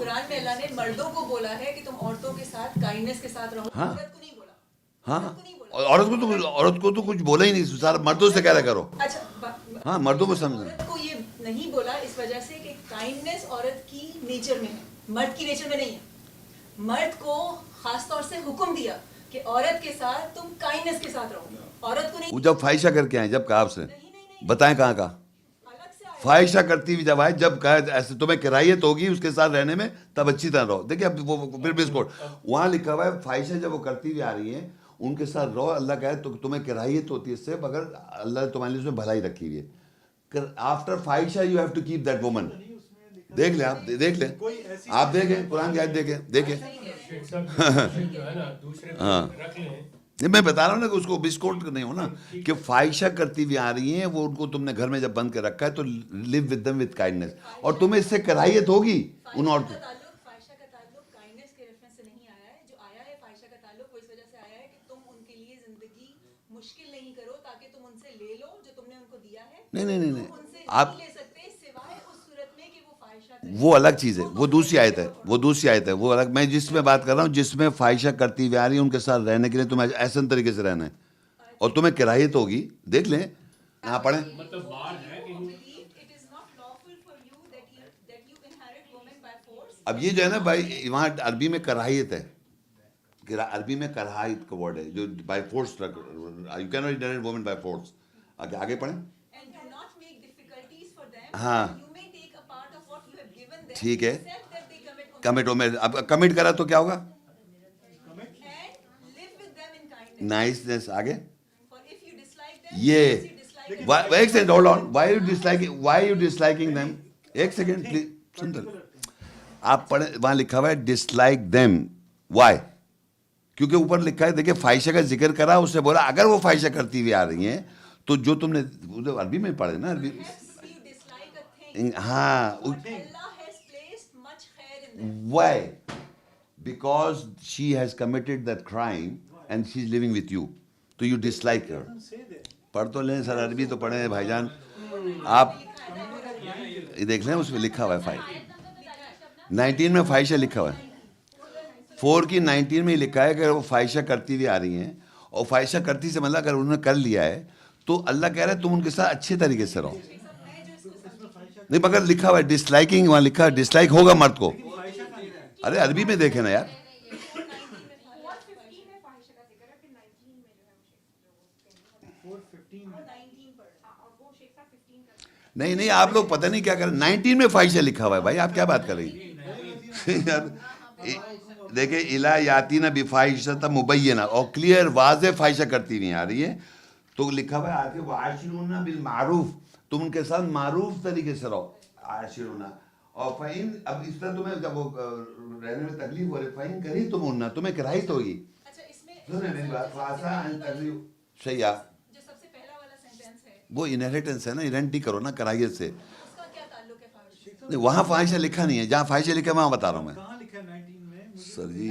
قرآن میں اللہ نے مردوں کو بولا ہے کہ تم عورتوں کے ساتھ کائنڈنس کے ساتھ رہو, عورت کو نہیں بولا. ہاں عورت کو تو کچھ بولا ہی نہیں, سارا مردوں سے کہہ رہا کرو. اچھا ہاں مردوں کو سمجھنا. عورت کو یہ نہیں بولا اس وجہ سے کہ کائنڈنس عورت کی نیچر میں ہے, مرد کی نیچر میں نہیں ہے. مرد کو خاص طور سے حکم دیا کہ عورت کے ساتھ تم کائنڈنس کے ساتھ رہو, عورت کو نہیں. وہ جب فاحشہ کر کے آئے, جب کہا آپ سے بتائیں کہاں کہا فاحشہ کرتی ہوئی جب آئے, جب کہا ایسے تمہیں کراہیت ہوگی اس کے ساتھ رہنے میں تب اچھی طرح رہو. دیکھیں اب وہ پھر بسکوٹ وہاں لکھا ہوا ہے فاحشہ جب وہ کرتی ہوئی آ رہی ہیں ان کے ساتھ رہو. اللہ کہے تو تمہیں کراہیت ہوتی ہے اس سے, مگر اللہ نے تمہارے لیے اس میں بھلائی رکھی ہوئی ہے. آفٹر فاحشہ you have to keep that woman. دیکھ لیں آپ, دیکھ لیں آپ, دیکھیں قرآن کی آیت دیکھیں. ہاں میں بتا رہا ہوں نا کہ اس کو بسکوٹ نہیں ہو نا کہ فاحشہ کرتی ہوئی آ رہی ہیں وہ, ان کو تم نے گھر میں جب بند کر رکھا ہے تو live with them with kindness, اور تمہیں اس سے کراہیت ہوگی ان عورتوں. فاحشہ کا تعلق کائنڈنس کے ریفرنس سے نہیں آیا ہے. جو آیا ہے فاحشہ کا تعلق وہ اس وجہ سے آیا ہے کہ تم ان کے لیے زندگی مشکل نہیں کرو تاکہ تم ان سے لے لو جو تم نے ان کو دیا ہے. نہیں ان سے آپ نہیں لے سکتے سوائے اس صورت میں کہ وہ فاحشہ وہ الگ چیز ہے, وہ دوسری آیت ہے, وہ دوسری آیت ہے, وہ الگ. میں جس میں بات کر رہا ہوں جس میں فاحشہ کرتی ہوئی آ رہی ہے ان کے ساتھ رہنے کے لیے تمہیں احسن طریقے سے رہنا ہے اور تمہیں کراہیت ہوگی. دیکھ لیں یہاں پڑھیں. اب یہ جو ہے نا بھائی وہاں عربی میں کراہیت ہے, عربی میں کراہیت کا ورڈ ہے جو by force, you can not delete woman by force. آگے پڑھیں. ہاں ٹھیک ہے, کمٹ ہو. میں اب کمٹ کرا تو کیا ہوگا؟ نائسنس. آگے یہ ایک second hold on. Why you disliking them. ایک سیکنڈ پلیز سن دو. آپ پڑھیں وہاں لکھا ہوا ہے ڈس لائک دیم. وائی؟ کیونکہ اوپر لکھا ہے دیکھیں فاحشہ کا ذکر کرا, اس سے بولا اگر وہ فاحشہ کرتی ہوئی آ رہی ہیں تو جو تم نے عربی میں پڑھے نا عربی. ہاں why? Because she has committed that crime and she is living with you, so you dislike her. پڑھ تو لیں سر, عربی تو پڑھیں بھائی جان. آپ دیکھ لیں اس میں لکھا ہوا ہے 19 میں فاحشہ لکھا ہوا ہے. 4 کی 19 میں ہی لکھا ہے کہ وہ فاحشہ کرتی ہوئی آ رہی ہیں, اور فاحشہ کرتی سے مطلب اگر انہوں نے کر لیا ہے تو اللہ کہہ رہا ہے تم ان کے ساتھ اچھے طریقے سے رہو. نہیں مگر لکھا ہوا ہے ڈس لائکنگ, وہاں لکھا ہے ڈس لائک ہوگا مرد کو. ارے عربی میں دیکھیں نا یار. نہیں آپ لوگ پتہ نہیں کیا کر رہے. 19 میں فاحشہ لکھا ہوا ہے بھائی, آپ کیا بات کر رہی ہیں. دیکھیں الا یاتین بفاحشۃ مبینہ, اور کلیئر واضح فاحشہ کرتی ہوئی آ رہی ہے تو لکھا ہوا ہے آگے وعاشرون بالمعروف, تم ان کے ساتھ معروف طریقے سے رہو. عاشرون اور فَإِن, اب اس طرح تمہیں جب وہ رہنے میں تکلیف ہو رہی, فَإِن کریہتموہن, تمہیں کراہیت ہوگی. سنیں میری بات, فَعَسَىٰ أَن تَكْرَهُ شَيْئًا, جو سب سے پہلا والا سینٹنس ہے وہ انہیریٹنس ہے نا, انہیریٹ کرو نا کراہیت سے. اس کا کیا تعلق ہے فاحشہ؟ وہاں فاحشہ لکھا نہیں ہے, جہاں فاحشہ لکھا ہے وہاں بتا رہا ہوں میں. کہاں لکھا ہے 19 میں سر جی؟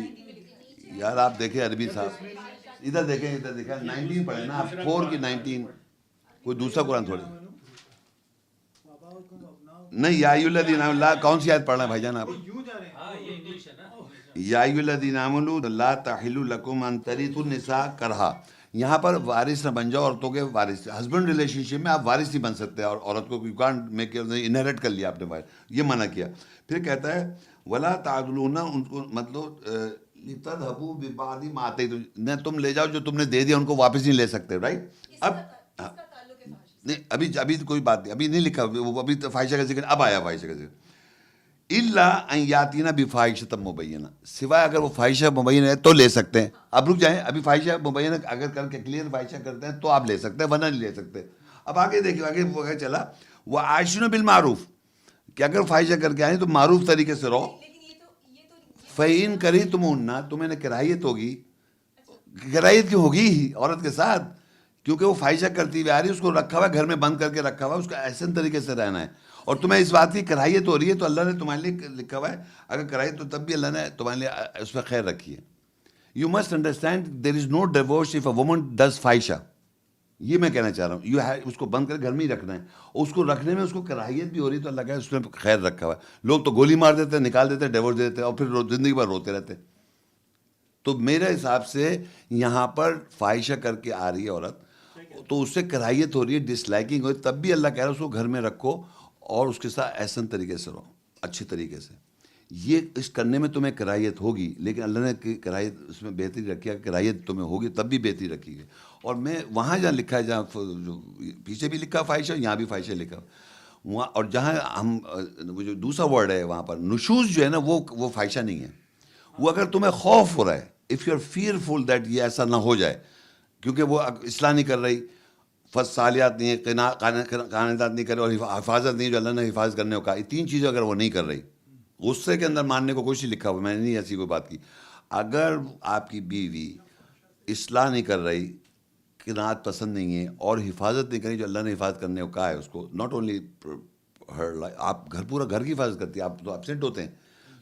یار آپ دیکھیں عربی صاحب, ادھر دیکھیں 19 پڑھیں نا آپ, 4 کی 19. کوئی دوسرا قرآن تھوڑی نہیں. یا ایھا الذین آمنوا, کون سی آیت پڑھ رہے ہیں بھائی جان آپ؟ یا ایھا الذین آمنوا لا تحل لکم ان ترثوا النساء کرہا. یہاں پر وارث نہ بن جاؤ عورتوں کے وارث. ہسبینڈ ریلیشن شپ میں آپ وارث نہیں بن سکتے, اور عورت کو کانٹ میک انہیریٹ کر لیا آپ نے, یہ منع کیا. پھر کہتا ہے ولا تعضلون, ان کو مطلب لتذهبوا ببعض ما آتیتم, نہ تم لے جاؤ جو تم نے دے دیا ان کو واپس نہیں لے سکتے. رائٹ. اب نہیں ابھی کوئی بات نہیں, ابھی نہیں لکھا, ابھی تو فاحشہ کا ذکر اب آیا. فاحشہ کا ذکر الا ان یاتینا بفاحشۃ مبینہ, سوائے اگر وہ فاحشہ مبینہ ہے تو لے سکتے ہیں. اب رک جائیں, ابھی فاحشہ مبینہ اگر کر کے کلیئر فاحشہ کرتے ہیں تو آپ لے سکتے ہیں, ورنہ نہیں لے سکتے. اب آگے دیکھیے, آگے وہ چلا وعاشرون بالمعروف, کہ اگر فاحشہ کر کے آئیں تو معروف طریقے سے رہو. فَإِن کریہتموہن, تمہیں کراہیت ہوگی. کراہیت کیوں ہوگی عورت کے ساتھ؟ کیونکہ وہ فاحشہ کرتی ہوئی آ رہی ہے, اس کو رکھا ہوا ہے گھر میں بند کر کے رکھا ہوا ہے, اس کا احسن طریقے سے رہنا ہے. اور تمہیں اس بات کی کراہیت ہو رہی ہے تو اللہ نے تمہارے لیے لکھا ہوا ہے اگر کراہیت, تو تب بھی اللہ نے تمہارے لیے اس پہ خیر رکھی ہے. You must understand there is no divorce if a woman does فاحشہ. یہ میں کہنا چاہ رہا ہوں. اس کو بند کر گھر میں ہی رکھنا ہے, اور اس کو رکھنے میں اس کو کراہیت بھی ہو رہی ہے تو اللہ کا اس نے خیر رکھا ہوا ہے. لوگ تو گولی مار دیتے ہیں, نکال دیتے ہیں, ڈیورس دے دیتے ہیں, اور پھر زندگی بھر روتے رہتے ہیں. تو میرے حساب سے یہاں پر فاحشہ کر کے آ رہی ہے عورت, تو اس سے کراہیت ہو رہی ہے, ڈس لائکنگ ہو رہی ہے, تب بھی اللہ کہہ رہا ہے اس کو گھر میں رکھو اور اس کے ساتھ احسن طریقے سے رہو, اچھی طریقے سے. یہ اس کرنے میں تمہیں کراہیت ہوگی, لیکن اللہ نے کراہیت اس میں بہتری رکھی ہے, کراہیت تمہیں ہوگی تب بھی بہتری رکھی ہے. اور میں وہاں جہاں لکھا ہے, جہاں جو پیچھے بھی لکھا فاحشہ, یہاں بھی فاحشہ لکھا وہاں, اور جہاں ہم وہ جو دوسرا ورڈ ہے وہاں پر نشوز جو ہے نا, وہ فاحشہ نہیں ہے. وہ اگر تمہیں خوف ہو رہا ہے, if you are fearful that یہ ایسا نہ ہو جائے, کیونکہ وہ اصلاح نہیں کر رہی, فصالیات نہیں ہے, قانتات نہیں کر رہی, اور حفاظت نہیں جو اللہ نے حفاظت کرنے کو کہا, یہ تین چیزیں اگر وہ نہیں کر رہی, غصے کے اندر ماننے کو کچھ نہیں لکھا ہوا, میں نے نہیں ایسی کوئی بات کی. اگر آپ کی بیوی اصلاح نہیں کر رہی, قناعت پسند نہیں ہے, اور حفاظت نہیں کری جو اللہ نے حفاظت کرنے کو کہا ہے اس کو, ناٹ اونلی آپ پورا گھر کی حفاظت کرتی ہے, آپ تو ایبسینٹ ہوتے ہیں,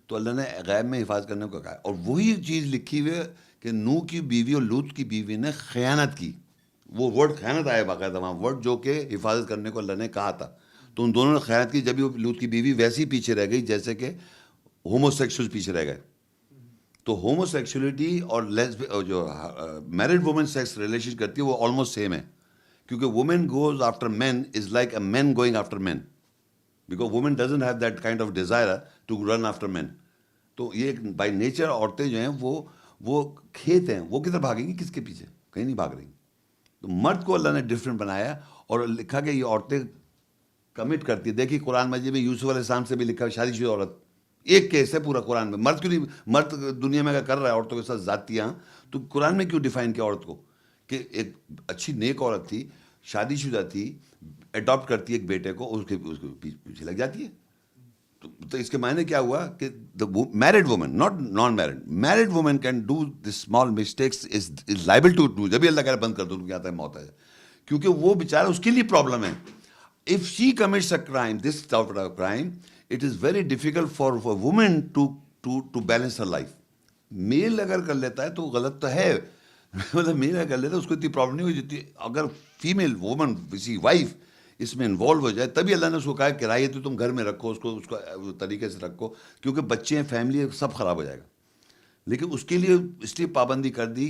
تو اللہ نے غیب میں حفاظت کرنے کو کہا ہے. اور وہی چیز لکھی ہوئی ہے کہ نوح کی بیوی اور لوط کی بیوی نے خیانت کی, وہ ورڈ خیانت آیا باقاعدہ وہاں, ورڈ جو کہ حفاظت کرنے کو اللہ نے کہا تھا, تو ان دونوں نے خیانت کی. جب لوط کی بیوی ویسی پیچھے رہ گئی جیسے کہ ہومو سیکشل پیچھے رہ گئے. تو ہومو سیکشولیٹی اور جو میرڈ وومن سیکس ریلیشن کرتی ہے وہ آلموسٹ سیم ہے, کیونکہ woman goes after man is like a man going after man, because woman doesn't have that kind of desire to run after man. تو یہ by nature عورتیں جو ہیں وہ کھیت ہیں, وہ کدھر بھاگیں گی, کس کے پیچھے, کہیں نہیں بھاگ رہی. تو مرد کو اللہ نے ڈفرینٹ بنایا, اور لکھا کہ یہ عورتیں کمٹ کرتی ہے. دیکھیے قرآن مجید میں یوسف علیہ السلام سے بھی لکھا ہے, شادی شدہ عورت, ایک کیس ہے پورا قرآن میں. مرد کیوں نہیں, مرد دنیا میں اگر کر رہا ہے عورتوں کے ساتھ زیادتیاں, تو قرآن میں کیوں ڈیفائن کیا عورت کو, کہ ایک اچھی نیک عورت تھی, شادی شدہ تھی, اڈاپٹ کرتی ہے ایک بیٹے کو, اس کے پیچھے لگ جاتی ہے. تو اس کے معنی کیا ہوا کہ married woman, not non married, married woman can do this small mistakes, is liable to do, جب بھی اللہ کہہ بند کر دو, کیا آتا ہے موت ہے, کیونکہ وہ بیچارہ اس کے لیے پرابلم ہے. If she commits a crime, this type of crime, it is very difficult for a woman to balance her life. میل اگر کر لیتا ہے تو غلط تو ہے, مطلب میل اگر کر لیتا ہے اس کو اتنی پرابلم نہیں ہوئی جتنی اگر فیمیل وومن کسی وائف اس میں انوالو ہو جائے. تبھی اللہ نے اس کو کہا کرایہ تو تم گھر میں رکھو, اس کو طریقے سے رکھو, کیونکہ بچے ہیں, فیملی ہے, سب خراب ہو جائے گا. لیکن اس کے لیے اس لیے پابندی کر دی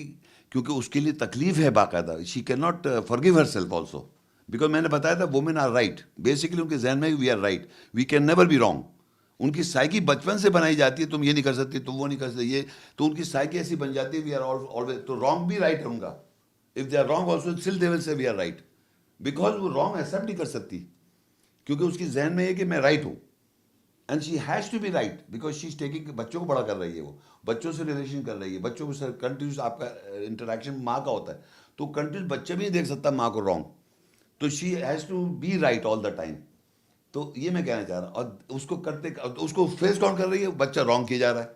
کیونکہ اس کے لیے تکلیف ہے باقاعدہ. She can not forgive herself also, because میں نے بتایا تھا وومن آر رائٹ, بیسکلی ان کے ذہن میں we are right, we can never be wrong. ان کی سائیکی بچپن سے بنائی جاتی ہے, تم یہ نہیں کر سکتی, تم وہ نہیں کر سکتی, یہ تو ان کی سائیکی ایسی بن جاتی ہے وی آر آلویز, تو رانگ بھی رائٹ ہے ان کا. If they are wrong also still they will say we are right, because وہ رانگ ایکسیپٹ نہیں کر سکتی, کیونکہ اس کی ذہن میں یہ کہ میں رائٹ ہوں, and she has to be right, because she is taking, بچوں کو بڑا کر رہی ہے, وہ بچوں سے ریلیشن کر رہی ہے, بچوں کو کنٹینیوس آپ کا انٹریکشن ماں کا ہوتا ہے, تو کنٹینیوس بچہ بھی نہیں دیکھ سکتا ماں کو رانگ, تو she has to be right all the time. تو یہ میں کہنا چاہ رہا ہوں, اور اس کو کرتے اس کو فیس کون کر رہی ہے, بچہ رانگ کیا جا رہا ہے,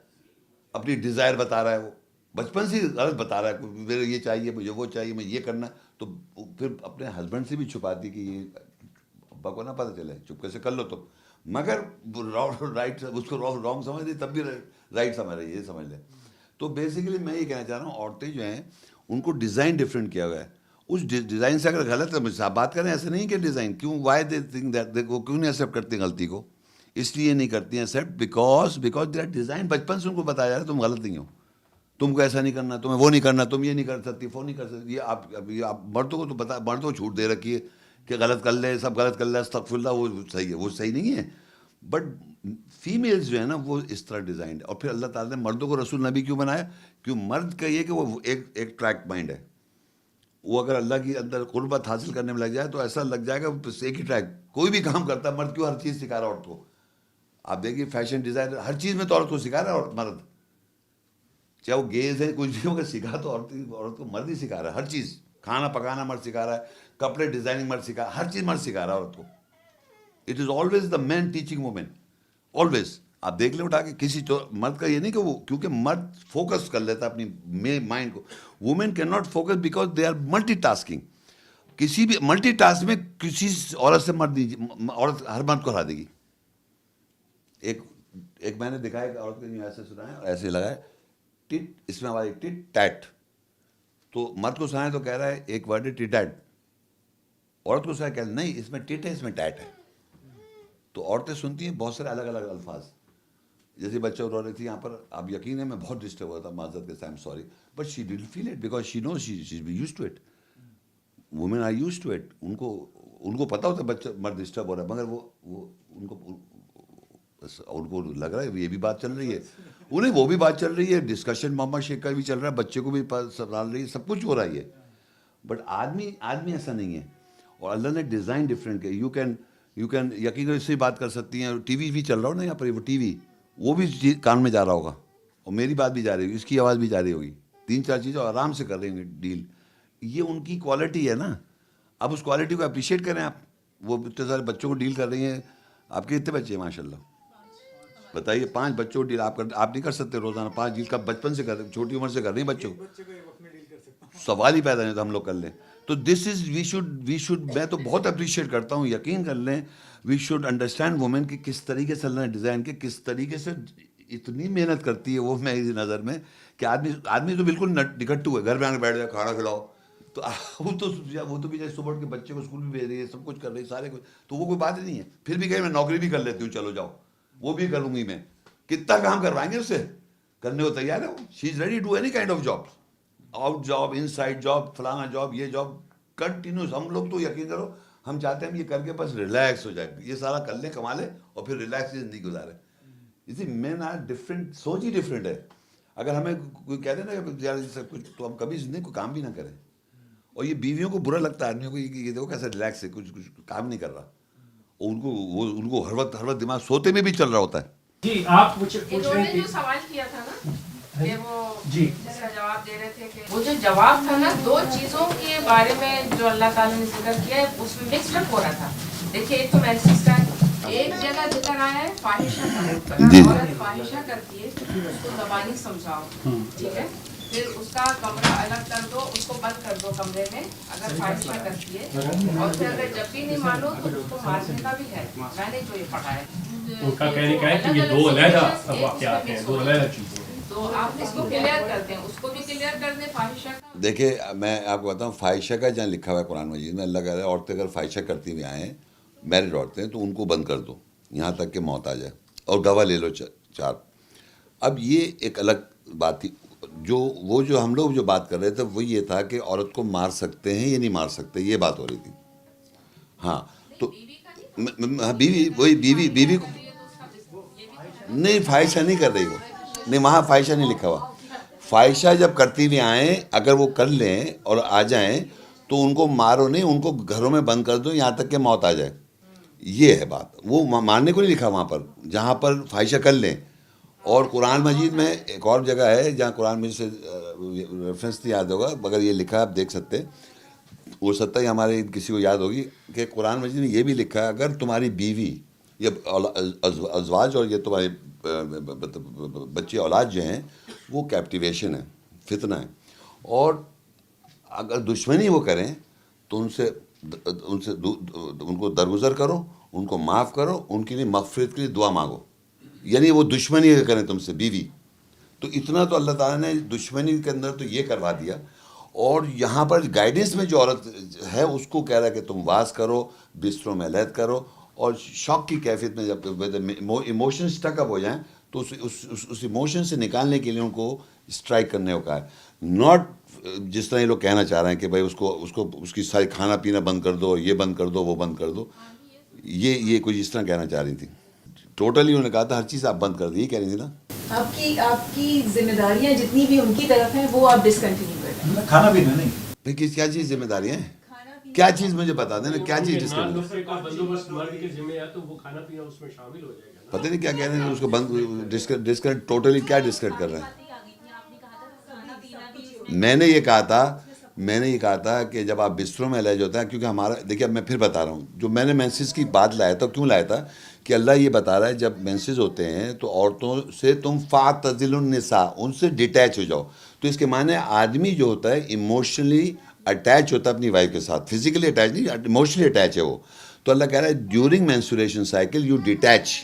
اپنی ڈیزائر بتا رہا ہے, وہ بچپن سے غلط بتا رہا ہے, میرے یہ چاہیے, مجھے وہ چاہیے, میں یہ کرنا, تو پھر اپنے ہسبینڈ سے بھی چھپاتی کہ یہ ابا کو نہ پتہ چلے, چپکے سے کر لو تو, مگر رائٹ اس کو رانگ سمجھ رہی, تب بھی رائٹ سمجھ رہی ہے, یہ سمجھ لیں. تو بیسیکلی میں یہ کہنا چاہ رہا ہوں, عورتیں جو ہیں ان کو ڈیزائن ڈفرینٹ کیا ہوا ہے, اس ڈیزائن سے اگر غلط ہے, مجھ سے آپ بات کریں, ایسے نہیں کہ ڈیزائن کیوں, وائی دے تھنک دیٹ, وہ کیوں نہیں ایکسیپٹ کرتی غلطی کو, اس لیے نہیں کرتی ہیں accept because they are design, بچپن سے ان کو بتایا جا رہا ہے تم غلط نہیں ہو, تم کو ایسا نہیں کرنا, تمہیں وہ نہیں کرنا, تم یہ نہیں کر سکتی, وہ نہیں کر سکتی. یہ آپ مردوں کو تو پتا, مردوں کو چھوٹ دے رکھی ہے کہ غلط کر لے, سب غلط کر لے, استغفر اللہ, وہ صحیح ہے, وہ صحیح نہیں ہے. بٹ فیمیلز جو ہے نا وہ اس طرح ڈیزائنڈ ہے. اور پھر اللہ تعالیٰ نے مردوں کو رسول نبی کیوں بنایا, کیوں مرد کا یہ کہ وہ ایک ٹریک مائنڈ ہے, وہ اگر اللہ کی اندر قربت حاصل کرنے میں لگ جائے تو ایسا لگ جائے گا بس ایک ہی ٹریک, کوئی بھی کام کرتا ہے مرد کیوں ہر چیز سکھا رہا ہے عورت کو. آپ دیکھیے فیشن ڈیزائنر ہر چیز میں تو عورت کو سکھا رہا ہے مرد, چاہے وہ گیز ہے, کچھ بھی ہوگا, سکھا تو عورت کو مرد ہی سکھا رہا ہے, ہر چیز, کھانا پکانا مرد سکھا رہا ہے, کپڑے ڈیزائننگ مرد سکھا, ہر چیز مرد سکھا رہا ہے عورت کو. It is always the man teaching women, always. آپ دیکھ لیں اٹھا کے کسی مرد کا یہ نہیں کہ وہ, کیونکہ مرد فوکس کر لیتا ہے اپنی مائنڈ کو, women can not focus because they are multitasking. کسی بھی ملٹی ٹاسک میں کسی عورت سے مرد نہیں, عورت ہر مرد کو ہرا دے گی. ایک میں نے دکھا ہے کہ عورت کو ایسے سنا ہے, ایسے لگا ہے ٹٹ, اس میں ہماری ٹٹ ٹیٹ, تو مرد کو سنا ہے تو کہہ رہا ہے ایک ورڈ ہے ٹیٹیٹ, عورت کو سارا کہتے نہیں اس میں ٹٹ ہے اس میں ٹیٹ ہے. تو عورتیں سنتی ہیں بہت سارے الگ الگ الفاظ. جیسے بچہ رو رہی تھی یہاں پر, آپ یقین ہے میں بہت ڈسٹرب ہوا تھا, معذرت کے ساتھ I am sorry, but she didn't feel it because she knows she is used to it. Woman are used to it. ان کو پتہ ہوتا ہے بچہ مرد ڈسٹرب ہو رہا ہے, مگر وہ ان کو لگ رہا ہے یہ بھی بات چل رہی ہے, انہیں وہ بھی بات چل رہی ہے, ڈسکشن محمد شیخ کا بھی چل رہا ہے, بچے کو بھی سنبھال رہی ہے, سب کچھ ہو رہا ہے. بٹ آدمی ایسا نہیں ہے, اور اللہ نے ڈیزائن ڈفرینٹ کیا. یو کین یقین اس سے بات کر سکتی ہیں. ٹی وی بھی چل رہا ہو نا یہاں پر, وہ ٹی وی وہ بھی کان میں جا رہا ہوگا, اور میری بات بھی جا رہی ہوگی, اس کی آواز بھی جا رہی ہوگی, 3-4 چیزیں آرام سے کر رہی ہوں گی ڈیل. یہ ان کی کوالٹی ہے نا. اب اس کوالٹی کو اپریشیٹ کریں آپ. وہ اتنے سارے بچوں کو ڈیل کر رہی ہیں. آپ کے کتنے بچے ہیں ماشاء اللہ بتائیے؟ 5 بچوں کو ڈیل آپ نہیں کر سکتے روزانہ 5 ڈیل کا بچپن سے کر رہے, چھوٹی عمر سے کر رہی ہیں بچوں کو. سوال ہی پیدا نہیں تو ہم لوگ کر لیں. تو دس از وی شوڈ میں تو بہت اپریشیٹ کرتا ہوں, یقین کر لیں. وی شوڈ انڈرسٹینڈ وومن کہ کس طریقے سے اللہ نے ڈیزائن کے, کس طریقے سے اتنی محنت کرتی ہے وہ میری نظر میں, کہ آدمی تو بالکل نکٹو ہے, گھر میں آ کے بیٹھ جائے کھانا کھلاؤ. تو وہ تو بھی جیسے صبح کے بچے کو اسکول بھی بھیج رہی ہے, سب کچھ کر رہی ہے سارے کچھ, تو وہ کوئی بات ہی نہیں ہے. پھر بھی کہیں میں نوکری بھی کر لیتی ہوں, چلو جاؤ وہ بھی کروں گی میں. کتنا کام کروائیں گے اس سے, کرنے کو تیار ہے وہ. She is ready to any kind of job, out job, inside job, فلانا جاب, یہ جاب کنٹینیوس. ہم لوگ تو یقین کرو ہم چاہتے ہیں یہ کر کے بس ریلیکس ہو جائے, یہ سارا کر لیں کما لیں اور پھر ریلیکس زندگی گزارے. اسی مین آر ڈفرینٹ, سوچ ہی ڈفرینٹ ہے. اگر ہمیں کوئی کہہ دے نا کہ کچھ, تو ہم کبھی زندگی کو کام بھی نہ کریں. اور یہ بیویوں کو برا لگتا ہے آدمیوں کو, یہ دیکھو کیسا ریلیکس ہے, کچھ کام نہیں کر رہا. اور ان کو ہر وقت دماغ سوتے میں بھی چل رہا ہوتا ہے. جی آپ پوچھ انہوں نے جو سوال کیا تھا نا کہ وہ جس کا جواب دے رہے تھے, کہ وہ جو جواب تھا نا 2 چیزوں کے بارے میں جو اللہ تعالیٰ نے ذکر کیا ہے اس میں مکسڈ اپ ہو رہا تھا. دیکھیے ایک تو مینسس کا ایک جگہ ذکر آیا ہے فاحشہ کا, اگر عورت فاحشہ کرتی ہے تو اس کو زبانی سمجھاؤ, ٹھیک ہے, پھر اس کا کمرہ الگ کر دو, اس کو بند کر دو کمرے میں اگر فاحشہ کرتی ہے, اور پھر اگر جب بھی نہیں مانو تو اس کو مارنے کا بھی ہے. میں نے جو یہ پڑھا ہے ان کا کہنے کا ہے کہ یہ 2 علیحدہ واقعات ہیں, 2 علیحدہ چیزیں. تو آپ اس کو کلیئر کرتے ہیں, اس کو بھی کلیئر کر دیں فاحشہ کا. دیکھیں میں آپ کو بتاؤں, فاحشہ کا جہاں لکھا ہوا ہے قرآن مجید میں, اللہ کہہ رہا ہے عورتیں اگر فاحشہ کرتی ہوئی آئیں, میرڈ عورتیں, تو ان کو بند کر دو یہاں تک کہ موت آ جائے, اور گواہ لے لو 4. اب یہ ایک الگ بات تھی. جو ہم لوگ جو بات کر رہے تھے وہ یہ تھا کہ عورت کو مار سکتے ہیں یا نہیں مار سکتے, یہ بات ہو رہی تھی. ہاں تو بیوی کو نہیں, فاحشہ نہیں کر رہی وہ, نہیں وہاں فاحشہ نہیں لکھا ہوا. فاحشہ جب کرتی ہوئی آئیں, اگر وہ کر لیں اور آ جائیں تو ان کو مارو نہیں, ان کو گھروں میں بند کر دو یہاں تک کہ موت آ جائے. یہ ہے بات. وہ مارنے کو نہیں لکھا وہاں پر جہاں پر فاحشہ کر لیں. اور قرآن مجید میں ایک اور جگہ ہے جہاں قرآن مجید سے ریفرنس نہیں یاد ہوگا, مگر یہ لکھا ہے آپ دیکھ سکتے, ہو سکتا ہے ہمارے کسی کو یاد ہوگی, کہ قرآن مجید میں یہ بھی لکھا ہے اگر تمہاری بیوی یا ازواج اور یہ تمہارے بچے اولاد جو ہیں وہ کیپٹیویشن ہے, فتنہ ہے, اور اگر دشمنی وہ کریں تو ان کو درگزر کرو, ان کو معاف کرو, ان کے لیے مغفرت کے لیے دعا مانگو. یعنی وہ دشمنی کریں تم سے بیوی, تو اتنا تو اللہ تعالیٰ نے دشمنی کے اندر تو یہ کروا دیا. اور یہاں پر گائیڈنس میں جو عورت ہے اس کو کہہ رہا ہے کہ تم واز کرو, بستروں میں علیحدہ کرو, اور شوق کی کیفیت میں جب ایموشن اسٹک اپ ہو جائیں تو اس ایموشن سے نکالنے کے لیے ان کو اسٹرائک کرنے کو کہا ہے. ناٹ جس طرح یہ لوگ کہنا چاہ رہے ہیں کہ بھائی اس کی ساری کھانا پینا بند کر دو, یہ بند کر دو, وہ بند کر دو, یہ کچھ اس طرح کہنا چاہ رہی تھی. ٹوٹلی انہوں نے کہا تھا ہر چیز آپ بند کر دی, یہ کہہ رہی تھی نا. آپ کی ذمہ داریاں جتنی بھی ان کی طرف ہیں وہ آپ ڈسکنٹینیو کر دیں. کھانا پینا نہیں, بھائی کیا چیز ذمہ داریاں ہیں, کیا چیز مجھے بتا دیں نا, کیا چیز پتہ نہیں کیا کہہ رہے ہیں, اس کو بند ڈسکنیکٹ ٹوٹلی کیا ڈسکنیکٹ کر رہے ہیں. میں نے یہ کہا تھا کہ جب آپ بستروں میں علیحدہ ہوتا ہے, کیونکہ ہمارا دیکھیے اب میں پھر بتا رہا ہوں, جو میں نے مینسز کی بات لایا تھا, کیوں لایا تھا کہ اللہ یہ بتا رہا ہے جب مینسز ہوتے ہیں تو عورتوں سے تم فاعتزلوا النساء, ان سے ڈیٹیچ ہو جاؤ. تو اس کے معنی آدمی جو ہوتا ہے ایموشنلی اٹیچ ہوتا ہے اپنی وائف کے ساتھ, فزیکلی اٹیچ نہیں, ایموشنلی اٹیچ ہے وہ. تو اللہ کہہ رہا ہے during menstruation cycle you detach.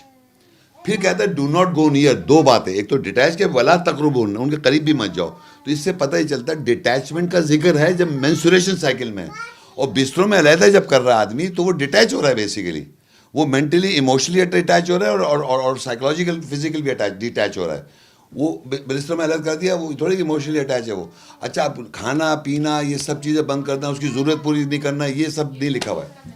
پھر کہتا ہے ڈو ناٹ گو نیئر, 2 باتیں, ایک تو ڈیٹیچ کے ولا تقربون, ان کے قریب بھی مت جاؤ. تو اس سے پتہ ہی چلتا ہے ڈیٹیچمنٹ کا ذکر ہے جب مینسوریشن سائیکل میں, اور بستروں میں علیحدہ جب کر رہا ہے آدمی تو وہ ڈیٹیچ ہو رہا ہے بیسیکلی, وہ مینٹلی ایموشنلی اٹیچ ہو رہا ہے اور سائیکولوجیکل فزیکل بھی ڈیٹیچ ہو رہا ہے. وہ بستر میں علیحدہ کر دیا, وہ تھوڑی ایموشنلی اٹیچ ہے وہ. اچھا کھانا پینا یہ سب چیزیں بند کرنا, اس کی ضرورت پوری نہیں کرنا, یہ سب نہیں لکھا ہوا ہے.